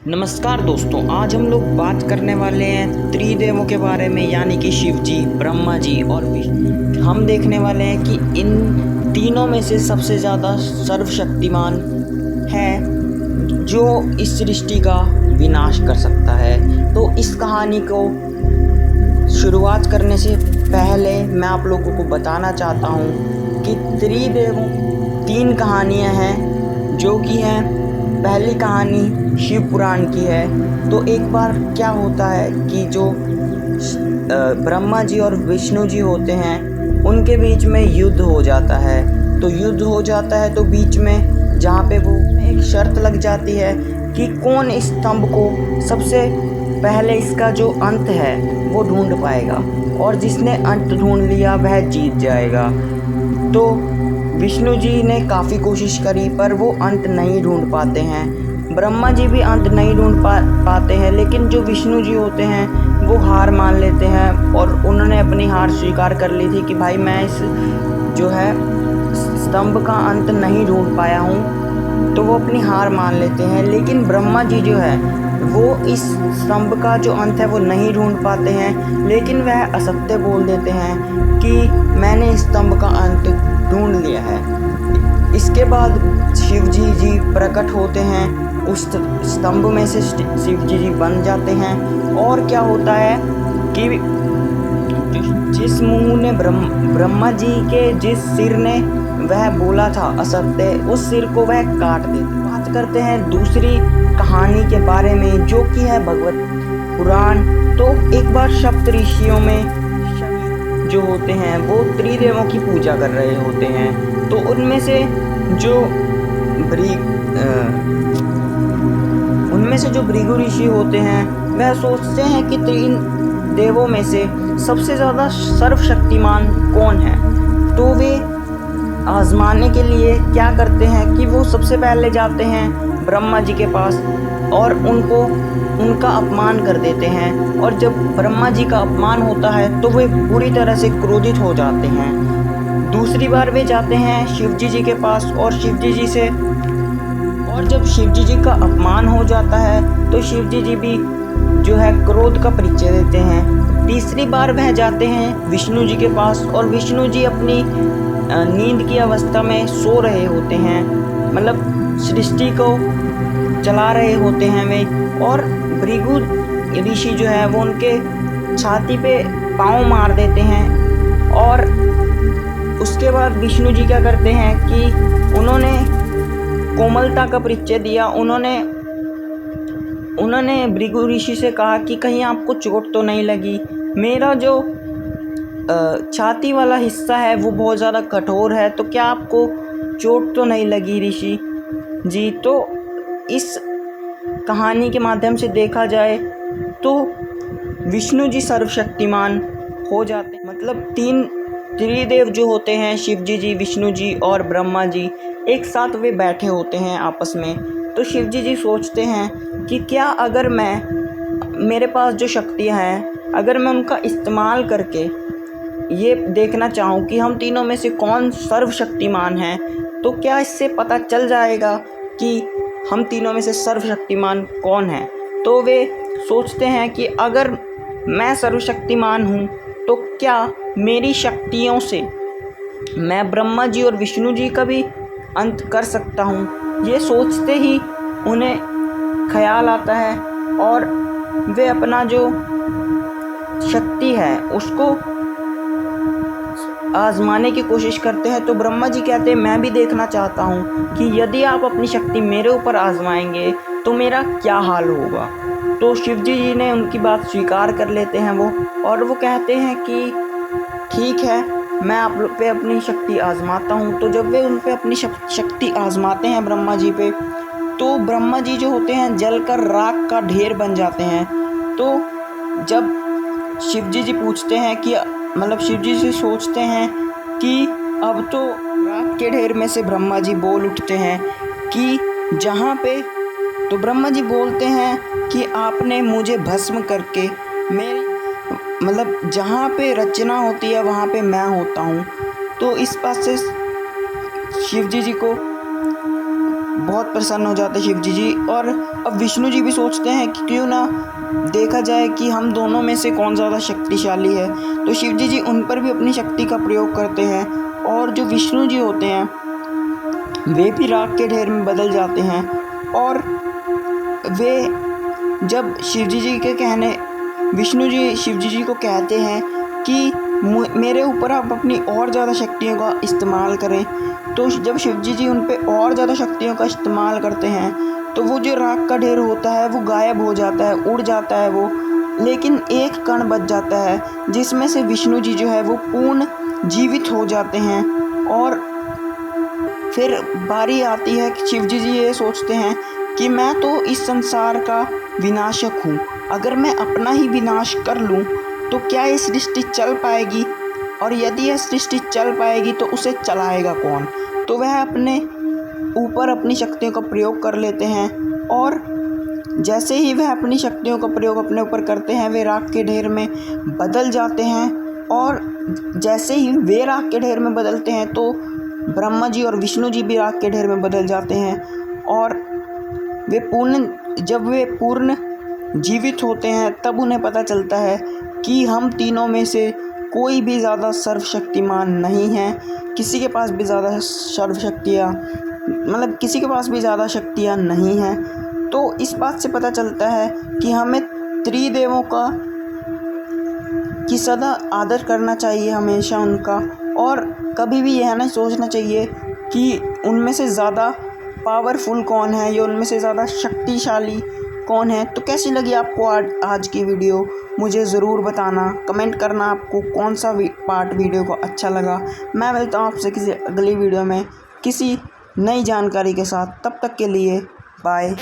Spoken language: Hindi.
नमस्कार दोस्तों, आज हम लोग बात करने वाले हैं त्रिदेवों के बारे में, यानी कि शिव जी, ब्रह्मा जी और विष्णु। हम देखने वाले हैं कि इन तीनों में से सबसे ज़्यादा सर्वशक्तिमान है जो इस सृष्टि का विनाश कर सकता है। तो इस कहानी को शुरुआत करने से पहले मैं आप लोगों को बताना चाहता हूँ कि त्रिदेवों तीन कहानियाँ हैं जो कि हैं। पहली कहानी शिव पुराण की है। तो एक बार क्या होता है कि जो ब्रह्मा जी और विष्णु जी होते हैं उनके बीच में युद्ध हो जाता है। तो युद्ध हो जाता है तो बीच में जहाँ पे वो एक शर्त लग जाती है कि कौन इस स्तंभ को सबसे पहले इसका जो अंत है वो ढूंढ पाएगा, और जिसने अंत ढूंढ लिया वह जीत जाएगा। तो विष्णु जी ने काफ़ी कोशिश करी पर वो अंत नहीं ढूंढ पाते हैं। ब्रह्मा जी भी अंत नहीं ढूंढ पाते हैं, लेकिन जो विष्णु जी होते हैं वो हार मान लेते हैं, और उन्होंने अपनी हार स्वीकार कर ली थी कि भाई मैं इस जो है स्तंभ का अंत नहीं ढूंढ पाया हूँ। तो वो अपनी हार मान लेते हैं। लेकिन ब्रह्मा जी जो है वो इस स्तंभ का जो अंत है वो नहीं ढूंढ पाते हैं, लेकिन वह असत्य बोल देते हैं कि मैंने इस स्तंभ का अंत ढूंढ लिया है। इसके बाद शिव जी प्रकट होते हैं, उस स्तंभ में से शिव जी बन जाते हैं। और क्या होता है कि जिस मुंह ने ब्रह्मा जी के जिस सिर ने वह बोला था असत्य, उस सिर को वह काट देते। बात करते हैं दूसरी कहानी के बारे में जो कि है भगवत पुराण। तो एक बार सप्त ऋषियों में जो होते हैं वो त्रिदेवों की पूजा कर रहे होते हैं। तो उनमें से जो भृगु ऋषि होते हैं वह सोचते हैं कि तीन देवों में से सबसे ज़्यादा सर्वशक्तिमान कौन है। तो वे आजमाने के लिए क्या करते हैं कि वो सबसे पहले जाते हैं ब्रह्मा जी के पास और उनका अपमान कर देते हैं। और जब ब्रह्मा जी का अपमान होता है तो वे पूरी तरह से क्रोधित हो जाते हैं। दूसरी बार वे जाते हैं शिव जी के पास और जब शिव जी का अपमान हो जाता है तो शिव जी भी जो है क्रोध का परिचय देते हैं। तीसरी बार वह जाते हैं विष्णु जी के पास और विष्णु जी अपनी नींद की अवस्था में सो रहे होते हैं, मतलब सृष्टि को चला रहे होते हैं वे। और भृगु ऋषि जो है वो उनके छाती पे पाँव मार देते हैं। और उसके बाद विष्णु जी क्या करते हैं कि उन्होंने कोमलता का परिचय दिया। उन्होंने भृगु ऋषि से कहा कि कहीं आपको चोट तो नहीं लगी, मेरा जो छाती वाला हिस्सा है वो बहुत ज़्यादा कठोर है, तो क्या आपको चोट तो नहीं लगी ऋषि जी। तो इस कहानी के माध्यम से देखा जाए तो विष्णु जी सर्वशक्तिमान हो जाते हैं। मतलब तीन त्रिदेव जो होते हैं शिव जी, विष्णु जी और ब्रह्मा जी, एक साथ वे बैठे होते हैं आपस में। तो शिव जी सोचते हैं कि क्या अगर मेरे पास जो शक्तियाँ हैं अगर मैं उनका इस्तेमाल करके ये देखना चाहूँ कि हम तीनों में से कौन सर्वशक्तिमान है, तो क्या इससे पता चल जाएगा कि हम तीनों में से सर्वशक्तिमान कौन है। तो वे सोचते हैं कि अगर मैं सर्वशक्तिमान हूँ तो क्या मेरी शक्तियों से मैं ब्रह्मा जी और विष्णु जी का भी अंत कर सकता हूँ। ये सोचते ही उन्हें ख्याल आता है और वे अपना जो शक्ति है उसको आजमाने की कोशिश करते हैं। तो ब्रह्मा जी कहते हैं मैं भी देखना चाहता हूँ कि यदि आप अपनी शक्ति मेरे ऊपर आजमाएंगे तो मेरा क्या हाल होगा। तो शिव जी ने उनकी बात स्वीकार कर लेते हैं और वो कहते हैं कि ठीक है, मैं आप पे अपनी शक्ति आजमाता हूँ। तो जब वे उन पे अपनी शक्ति आजमाते हैं ब्रह्मा जी पे, तो ब्रह्मा जी जो होते हैं जलकर राख का ढेर बन जाते हैं। तो जब शिव जी पूछते हैं कि मतलब शिव जी से सोचते हैं कि अब तो राख के ढेर में से ब्रह्मा जी बोल उठते हैं कि जहाँ पे, तो ब्रह्मा जी बोलते हैं कि आपने मुझे भस्म करके मेरी मतलब जहाँ पे रचना होती है वहाँ पे मैं होता हूँ। तो इस बात से शिव जी को बहुत प्रसन्न हो जाते शिव जी। और अब विष्णु जी भी सोचते हैं कि क्यों ना देखा जाए कि हम दोनों में से कौन ज़्यादा शक्तिशाली है। तो शिव जी उन पर भी अपनी शक्ति का प्रयोग करते हैं और जो विष्णु जी होते हैं वे भी राख के ढेर में बदल जाते हैं। और वे जब विष्णु जी शिव जी को कहते हैं कि मेरे ऊपर आप अपनी और ज़्यादा शक्तियों का इस्तेमाल करें, तो जब शिव जी उन पे और ज़्यादा शक्तियों का इस्तेमाल करते हैं तो वो जो राख का ढेर होता है वो गायब हो जाता है, उड़ जाता है वो, लेकिन एक कण बच जाता है जिसमें से विष्णु जी जो है वो पूर्ण जीवित हो जाते हैं। और फिर बारी आती है कि शिव जी ये सोचते हैं कि मैं तो इस संसार का विनाशक हूँ, अगर मैं अपना ही विनाश कर लूँ तो क्या ये सृष्टि चल पाएगी, और यदि यह सृष्टि चल पाएगी तो उसे चलाएगा कौन। तो वह अपने ऊपर अपनी शक्तियों का प्रयोग कर लेते हैं और जैसे ही वह अपनी शक्तियों का प्रयोग अपने ऊपर करते हैं वे राख के ढेर में बदल जाते हैं। और जैसे ही वे राख के ढेर में बदलते हैं तो ब्रह्मा जी और विष्णु जी भी राख के ढेर में बदल जाते हैं। और जब वे पूर्ण जीवित होते हैं तब उन्हें पता चलता है कि हम तीनों में से कोई भी ज़्यादा सर्वशक्तिमान नहीं है, किसी के पास भी ज़्यादा किसी के पास भी ज़्यादा शक्तियाँ नहीं हैं। तो इस बात से पता चलता है कि हमें त्रिदेवों की सदा आदर करना चाहिए हमेशा उनका, और कभी भी यह नहीं सोचना चाहिए कि उनमें से ज़्यादा पावरफुल कौन है या उनमें से ज़्यादा शक्तिशाली कौन है। तो कैसी लगी आपको आज की वीडियो, मुझे ज़रूर बताना, कमेंट करना आपको कौन सा पार्ट वीडियो को अच्छा लगा। मैं मिलता हूँ आपसे किसी अगली वीडियो में किसी नई जानकारी के साथ, तब तक के लिए बाय।